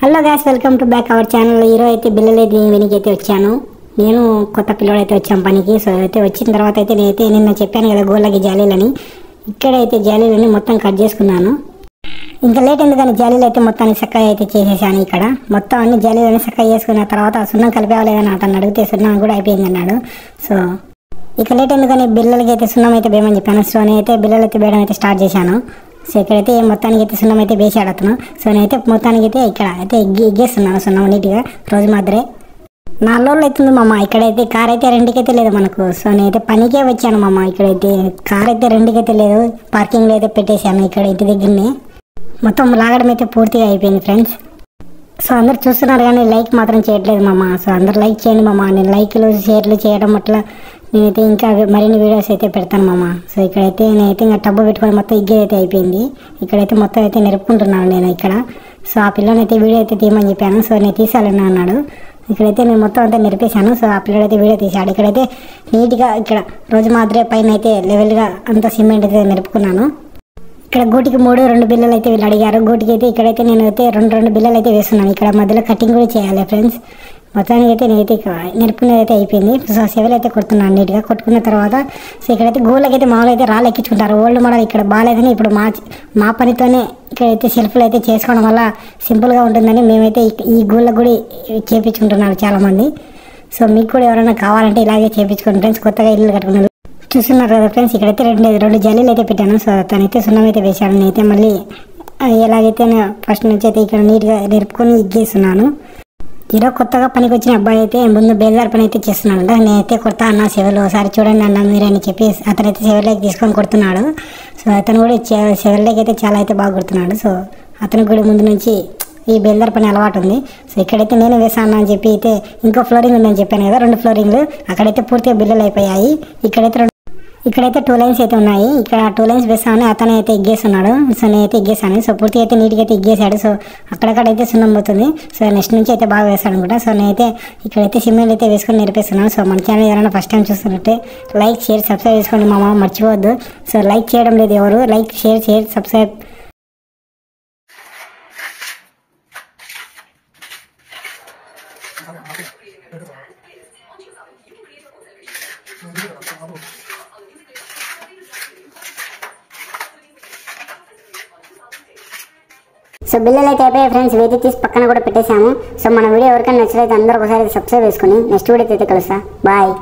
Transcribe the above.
Hello guys, welcome to back our channel. ఈరోజు అయితే బిల్లలు అయితే వెనకైతే వచ్చాను. నేను కొత్త పిల్లడు అయితే వచ్చాను పనికి. సో అయితే వచ్చిన తర్వాత అయితే నేనైతే నిన్న చెప్పాను కదా గోళ్ళకి జాలీలని, ఇక్కడైతే జాలీలని మొత్తం కట్ చేసుకున్నాను. ఇంకా లేట్ ఎందుకని జాలీలు అయితే మొత్తాన్ని చక్కగా అయితే చేసేసాను. ఇక్కడ మొత్తం అన్ని జాలీలని చక్కగా చేసుకున్న తర్వాత సున్నం కలిపేవాలేదని అతను అడిగితే సున్నం కూడా అయిపోయింది అన్నాడు. సో ఇక లేట్ ఎందుకని బిల్లలకి అయితే సున్నం అయితే వేయమని చెప్పాను. సో నేనైతే బిల్లలు అయితే వేయడం అయితే స్టార్ట్ చేశాను. సో ఇక్కడైతే మొత్తానికి అయితే సున్నం అయితే వేసాడు అతను. సో నేనైతే మొత్తానికి అయితే ఇక్కడ అయితే ఎగ్గేస్తున్నాను సున్నం నీట్గా. రోజు మాదిరే 4 రోజులు అవుతుంది మామ. ఇక్కడైతే కార్ అయితే రెండుకైతే లేదు మనకు. సో నేనైతే పనికే వచ్చాను మామ. ఇక్కడైతే కార్ అయితే రెండుకైతే లేదు, పార్కింగ్లో అయితే పెట్టేశాను ఇక్కడ ఇంటి దగ్గరనే. మొత్తం లాగడం అయితే పూర్తిగా అయిపోయింది ఫ్రెండ్స్. సో అందరు చూస్తున్నారు కానీ లైక్ మాత్రం చేయట్లేదు మామ. సో అందరు లైక్ చేయండి మామ. నేను లైక్లు షేర్లు చేయడం అట్లా నేనైతే ఇంకా మరిన్ని వీడియోస్ అయితే పెడతాను మామ. సో ఇక్కడైతే నేనైతే ఇంకా టబ్బు పెట్టుకొని మొత్తం ఇగ్గేది అయితే అయిపోయింది. ఇక్కడైతే మొత్తం అయితే నిరుపుకుంటున్నాను నేను ఇక్కడ. సో ఆ పిల్లనైతే వీడియో అయితే తీయమని చెప్పాను. సో నేను తీసాలని అన్నాడు. ఇక్కడైతే నేను మొత్తం అంతా నిరిపేశాను. సో ఆ పిల్లడైతే వీడియో తీశాడు. ఇక్కడైతే నీట్గా ఇక్కడ రోజు మాదిరే పైన అయితే లెవెల్గా అంతా సిమెంట్ అయితే నిరుపుకున్నాను. ఇక్కడ గోటికి 2 బిల్లలు అయితే వీళ్ళు అడిగారు. గోటికి అయితే ఇక్కడైతే నేను అయితే 2 బిల్లలు అయితే వేస్తున్నాను. ఇక్కడ మధ్యలో కటింగ్ కూడా చేయాలి ఫ్రెండ్స్. మొత్తానికి అయితే నేనైతే నిరుపుకునేది అయితే అయిపోయింది. సో సెవెల్ అయితే కొడుతున్నాను నీట్గా. కొట్టుకున్న తర్వాత సో ఇక్కడైతే గోళ్ళకైతే మామూలు అయితే రాళ్ళు ఎక్కించుకుంటారు. ఓల్డ్ మోడల్ ఇక్కడ బాగాలేదని ఇప్పుడు మా పనితోనే ఇక్కడైతే సెల్ఫ్లు అయితే చేసుకోవడం వల్ల సింపుల్గా ఉంటుందని మేమైతే ఈ గోళ్ళకు కూడా చేయించుకుంటున్నారు చాలామంది. సో మీకు కూడా ఎవరైనా కావాలంటే ఇలాగే చేయించుకోండి ఫ్రెండ్స్. కొత్తగా ఇల్లు కట్టుకున్నారు చూస్తున్నారు కదా ఫ్రెండ్స్. ఇక్కడైతే 2 జాలీలు అయితే పెట్టాను. సో తనైతే సున్నం అయితే వేశాడు. నేనైతే మళ్ళీ ఎలాగైతే ఫస్ట్ నుంచి అయితే ఇక్కడ నీట్గా నిరుపుకొని ఇగ్గేస్తున్నాను. ఈరోజు కొత్తగా పనికి వచ్చిన అబ్బాయి అయితే ముందు బేల్దార్ పని అయితే చేస్తున్నాడు. నేనైతే కొడతా అన్న సెవెల్ ఒకసారి చూడండి అన్న మీరని చెప్పి అతనైతే సెవెల్లోకి తీసుకొని కొడుతున్నాడు. సో అతను కూడా సెవెల్లోకి అయితే చాలా అయితే బాగా కొడుతున్నాడు. సో అతనికి కూడా ముందు నుంచి ఈ బేల్దార్ పని అలవాటు ఉంది. సో ఇక్కడైతే నేను వేసాను అని చెప్పి అయితే ఇంకో ఫ్లోరింగ్ ఉందని చెప్పాను కదా, 2 ఫ్లోరింగ్లు. అక్కడైతే పూర్తిగా బిల్లలు అయిపోయాయి. ఇక్కడైతే 2 లైన్స్ అయితే ఉన్నాయి. ఇక్కడ 2 లైన్స్ వేసామని అతను అయితే ఎగ్గేస్తున్నాడు. సో నేనైతే ఎగ్గేసాను. సో పూర్తిగా అయితే నీట్గా అయితే ఎగ్గేసాడు. సో అక్కడక్కడైతే సున్నం పోతుంది. సో నెక్స్ట్ నుంచి అయితే బాగా వేస్తాడు అనమాట. సో నేనైతే ఇక్కడైతే సిమెంట్ అయితే వేసుకొని నేర్పిస్తున్నాను. సో మన ఛానల్ ఎవరైనా ఫస్ట్ టైం చూస్తున్నట్టే లైక్ షేర్ సబ్స్క్రైబ్ చేసుకోండి మామ, మర్చిపోవద్దు. సో లైక్ చేయడం లేదు ఎవరు. Like share subscribe. సో బిల్లలు అయితే అయిపోయాయి ఫ్రెండ్స్. వేతి తీసి పక్కన కూడా పెట్టేశాము. సో మన వీడియో ఎవరికైనా నచ్చినట్లయితే అందరూ ఒకసారి సబ్స్క్రైబ్ చేసుకుని నెక్స్ట్ వీడియో అయితే కలుస్తా. బాయ్.